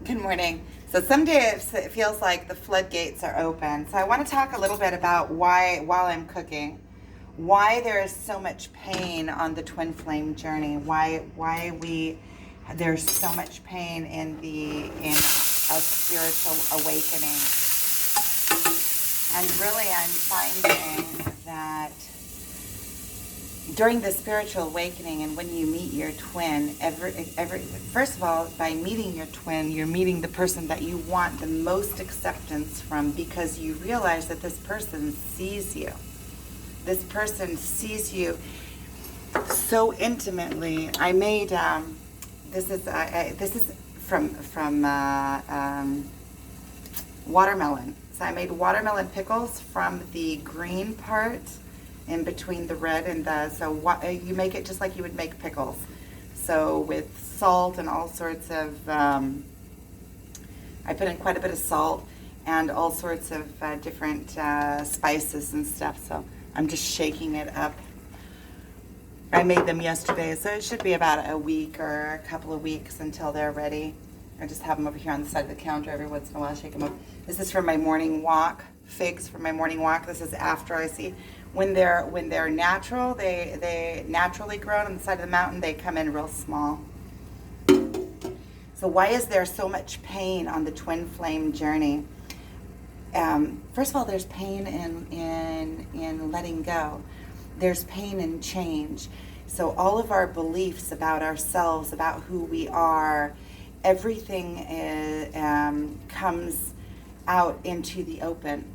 Good morning. So some days it feels like the floodgates are open. So I want to talk a little bit about why, while I'm cooking, why there is so much pain on the twin flame journey. There's so much pain in a spiritual awakening. And really, I'm finding that during the spiritual awakening and when you meet your twin, first of all, by meeting your twin, you're meeting the person that you want the most acceptance from, because you realize that this person sees you. This person sees you so intimately. I made this is from watermelon. So I made watermelon pickles from the green part in between the red and you make it just like you would make pickles. So with salt and all sorts of, I put in quite a bit of salt and all sorts of different spices and stuff. So I'm just shaking it up. I made them yesterday, so it should be about a week or a couple of weeks until they're ready. I just have them over here on the side of the counter every once in a while, shake them up. This is for my morning walk, figs for my morning walk. This is after I see. When they're natural, they naturally grown on the side of the mountain, they come in real small. So why is there so much pain on the twin flame journey? First of all, there's pain in letting go. There's pain in change. So all of our beliefs about ourselves, about who we are, everything comes out into the open.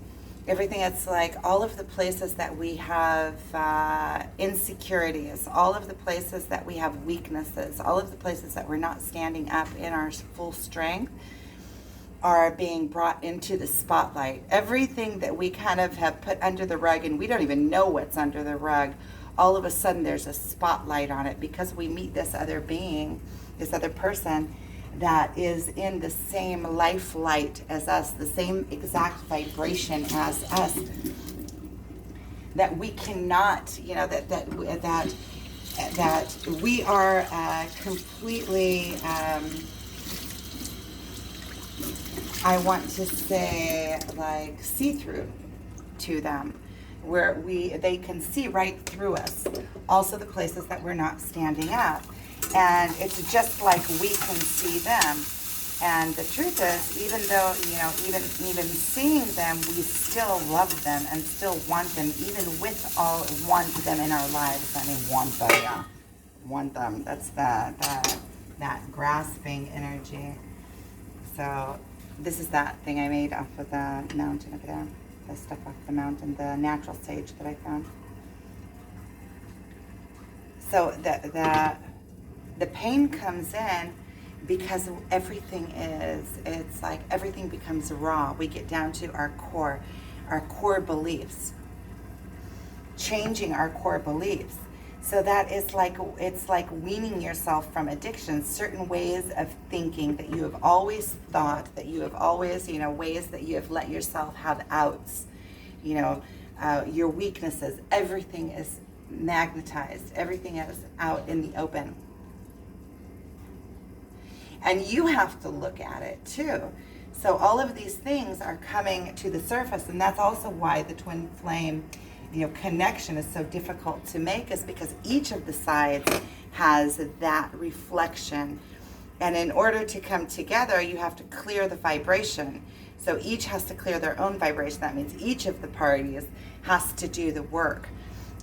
Everything, it's like all of the places that we have insecurities, all of the places that we have weaknesses, all of the places that we're not standing up in our full strength are being brought into the spotlight. Everything that we kind of have put under the rug and we don't even know what's under the rug, all of a sudden there's a spotlight on it because we meet this other being, this other person that is in the same life light as us, the same exact vibration as us, that we cannot, that we are completely, I want to say, like, see-through to them, where they can see right through us, also the places that we're not standing up. And it's just like we can see them. And the truth is, even though, even seeing them, we still love them and still want them, even with all want them in our lives. I mean, want them, yeah. Want them. That's that grasping energy. So this is that thing I made off of the mountain over there. The stuff off the mountain, the natural sage that I found. So the pain comes in because it's like everything becomes raw. We get down to our core beliefs, changing our core beliefs. So that is like, it's like weaning yourself from addiction, certain ways of thinking that you have always thought, that you have always, ways that you have let yourself have outs, your weaknesses, everything is magnetized, everything is out in the open. And you have to look at it too. So all of these things are coming to the surface, and that's also why the twin flame, connection is so difficult to make, is because each of the sides has that reflection. And in order to come together, you have to clear the vibration. So each has to clear their own vibration. That means each of the parties has to do the work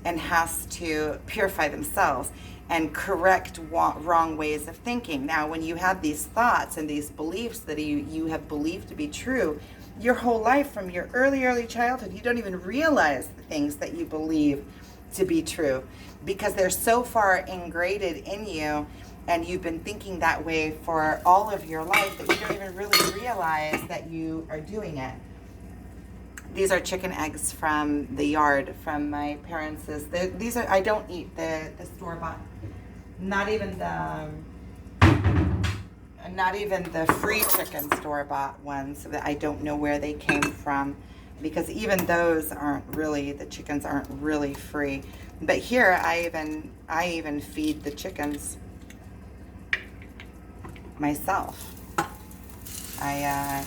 and has to purify themselves and correct wrong ways of thinking. Now, when you have these thoughts and these beliefs that you have believed to be true your whole life from your early childhood, you don't even realize the things that you believe to be true because they're so far ingrained in you, and you've been thinking that way for all of your life that you don't even really realize that you are doing it. These are chicken eggs from the yard from my parents'. These are, I don't eat the store-bought, not even the free chicken store-bought ones. That I don't know where they came from, because even those the chickens aren't really free. But here I even feed the chickens myself. I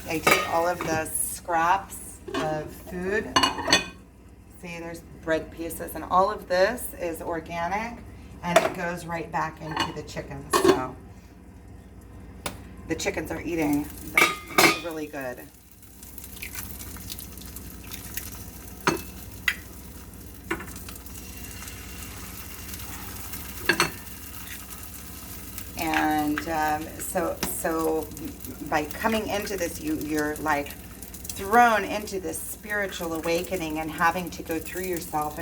take all of the scraps of food. See, there's bread pieces, and all of this is organic, and it goes right back into the chickens. So the chickens are eating. That's really good. And so by coming into this, you're like thrown into this spiritual awakening and having to go through yourself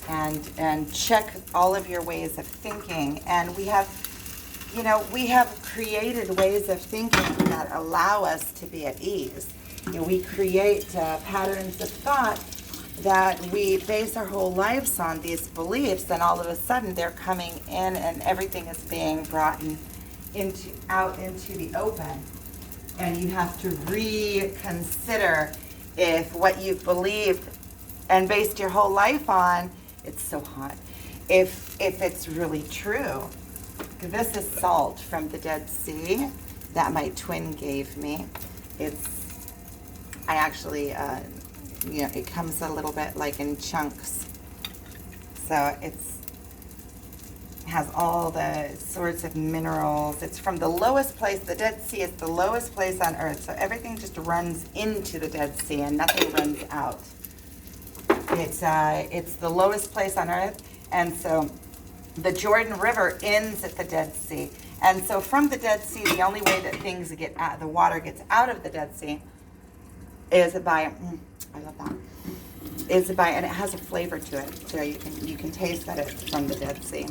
and check all of your ways of thinking. And we have created ways of thinking that allow us to be at ease. We create patterns of thought that we base our whole lives on, these beliefs, and all of a sudden they're coming in and everything is being brought out into the open. And you have to reconsider if what you've believed and based your whole life on, it's so hot, if it's really true. This is salt from the Dead Sea that my twin gave me. I actually, it comes a little bit like in chunks. So it has all the sorts of minerals. It's from the lowest place. The Dead Sea is the lowest place on earth. So everything just runs into the Dead Sea and nothing runs out. It's the lowest place on earth. And so the Jordan River ends at the Dead Sea. And so from the Dead Sea, the only way that things get out, the water gets out of the Dead Sea is by, I love that, is by, and it has a flavor to it. So you can taste that it's from the Dead Sea.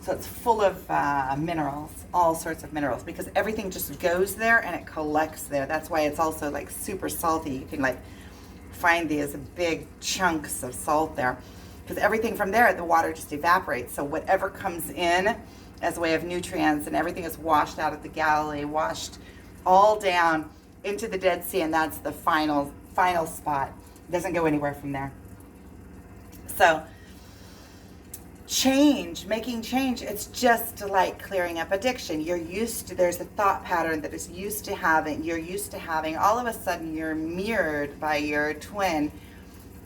So it's full of minerals, all sorts of minerals, because everything just goes there and it collects there. That's why it's also like super salty. You can like find these big chunks of salt there, because everything from there, the water just evaporates. So whatever comes in as a way of nutrients and everything is washed out of the Galilee, washed all down into the Dead Sea, and that's the final spot. It doesn't go anywhere from there. So making change, it's just like clearing up addiction. There's a thought pattern that you're used to having. All of a sudden you're mirrored by your twin,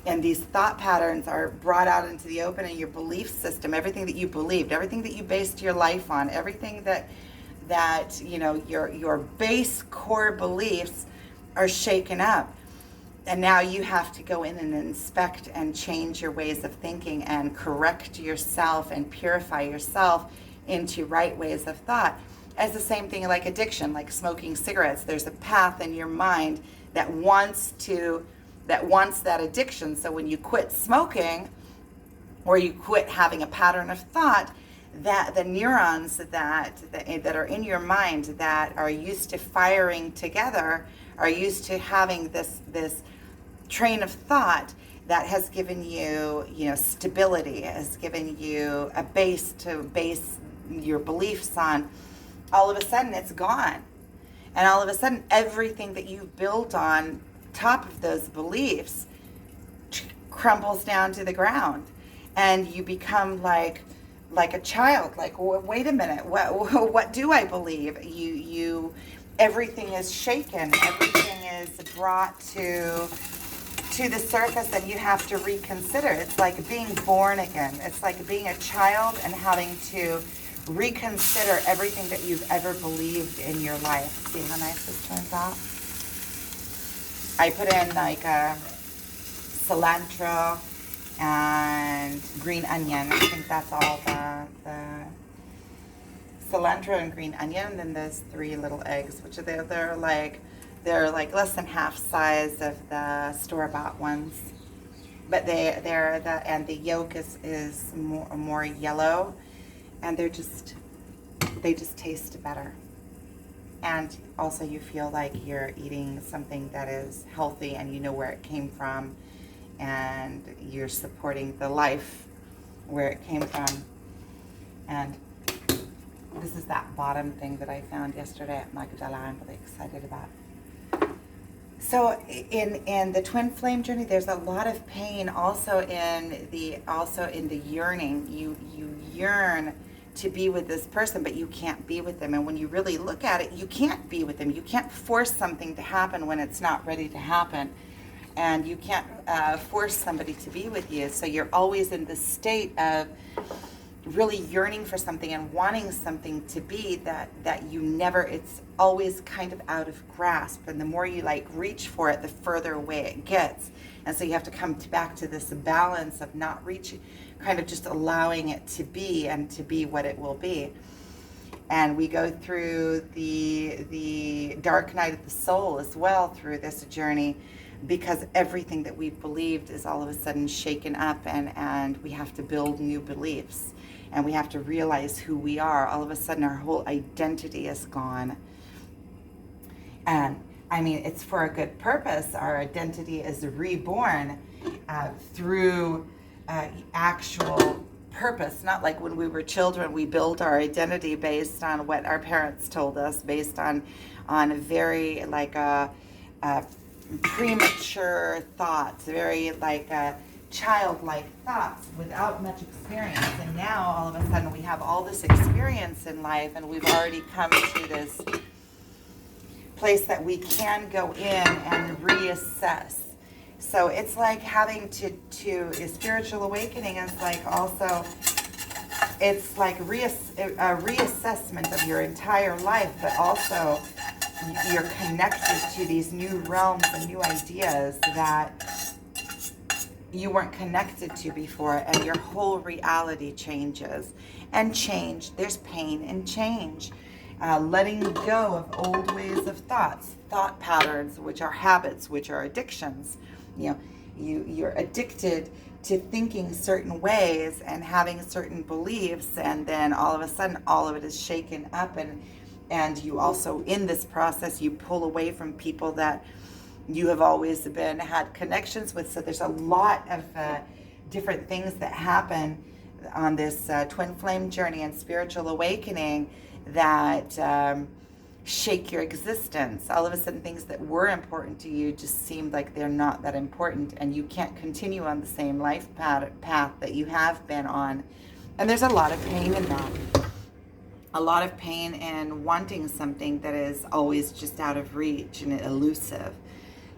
and these thought patterns are brought out into the open, and your belief system, everything that you believed, everything that you based your life on, everything that your base core beliefs are shaken up. And now you have to go in and inspect and change your ways of thinking and correct yourself and purify yourself into right ways of thought. As the same thing like addiction, like smoking cigarettes. There's a path in your mind that wants that addiction. So when you quit smoking, or you quit having a pattern of thought, that the neurons that are in your mind that are used to firing together, are used to having this train of thought that has given you, stability, has given you a base to base your beliefs on. All of a sudden it's gone. And all of a sudden everything that you've built on top of those beliefs crumbles down to the ground. And you become like a child, like, wait a minute, what do I believe? Everything is shaken, everything is brought to the surface, and you have to reconsider. It's like being born again. It's like being a child and having to reconsider everything that you've ever believed in your life. See how nice this turns out? I put in like cilantro and green onion. I think that's all the cilantro and green onion, and then those 3 little eggs, which they're like less than half size of the store-bought ones, but the yolk is more yellow, and they just taste better. And also you feel like you're eating something that is healthy, and you know where it came from, and you're supporting the life where it came from. And this is that bottom thing that I found yesterday at Magdala. I'm really excited about. So in the twin flame journey, there's a lot of pain also in the yearning. You yearn to be with this person, but you can't be with them. And when you really look at it, you can't be with them. You can't force something to happen when it's not ready to happen. And you can't force somebody to be with you. So you're always in this state of really yearning for something and wanting something to be that you never, it's always kind of out of grasp. And the more you like reach for it, the further away it gets. And so you have to come back to this balance of not reaching, kind of just allowing it to be and to be what it will be. And we go through the dark night of the soul as well through this journey, because everything that we've believed is all of a sudden shaken up, and we have to build new beliefs, and we have to realize who we are. All of a sudden our whole identity is gone. And I mean, it's for a good purpose. Our identity is reborn through actual purpose, not like when we were children we built our identity based on what our parents told us, based on a very like a premature thoughts, very like childlike thoughts without much experience. And now all of a sudden we have all this experience in life, and we've already come to this place that we can go in and reassess. So it's like having to a spiritual awakening is like also, it's like a reassessment of your entire life, but also you're connected to these new realms and new ideas that you weren't connected to before, and your whole reality changes. And change, there's pain in change. Letting go of old ways of thoughts, thought patterns, which are habits, which are addictions. You know, you're addicted to thinking certain ways and having certain beliefs, and then all of a sudden all of it is shaken up, and you also, in this process, you pull away from people that you have always had connections with. So there's a lot of different things that happen on this twin flame journey and spiritual awakening that shake your existence. All of a sudden things that were important to you just seem like they're not that important, and you can't continue on the same life path that you have been on. And there's a lot of pain in that. A lot of pain in wanting something that is always just out of reach and elusive,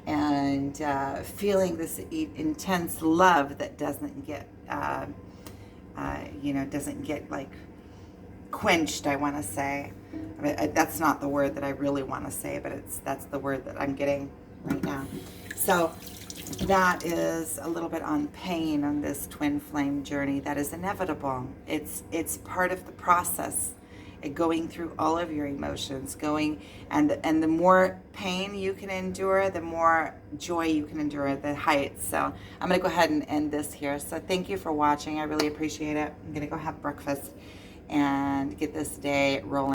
and feeling this intense love that doesn't get doesn't get like quenched, I want to say. I mean, that's not the word that I really want to say, but that's the word that I'm getting right now. So that is a little bit on pain on this twin flame journey. That is inevitable. It's part of the process, going through all of your emotions, and the more pain you can endure, the more joy you can endure at the heights. So I'm going to go ahead and end this here. So thank you for watching. I really appreciate it. I'm going to go have breakfast and get this day rolling.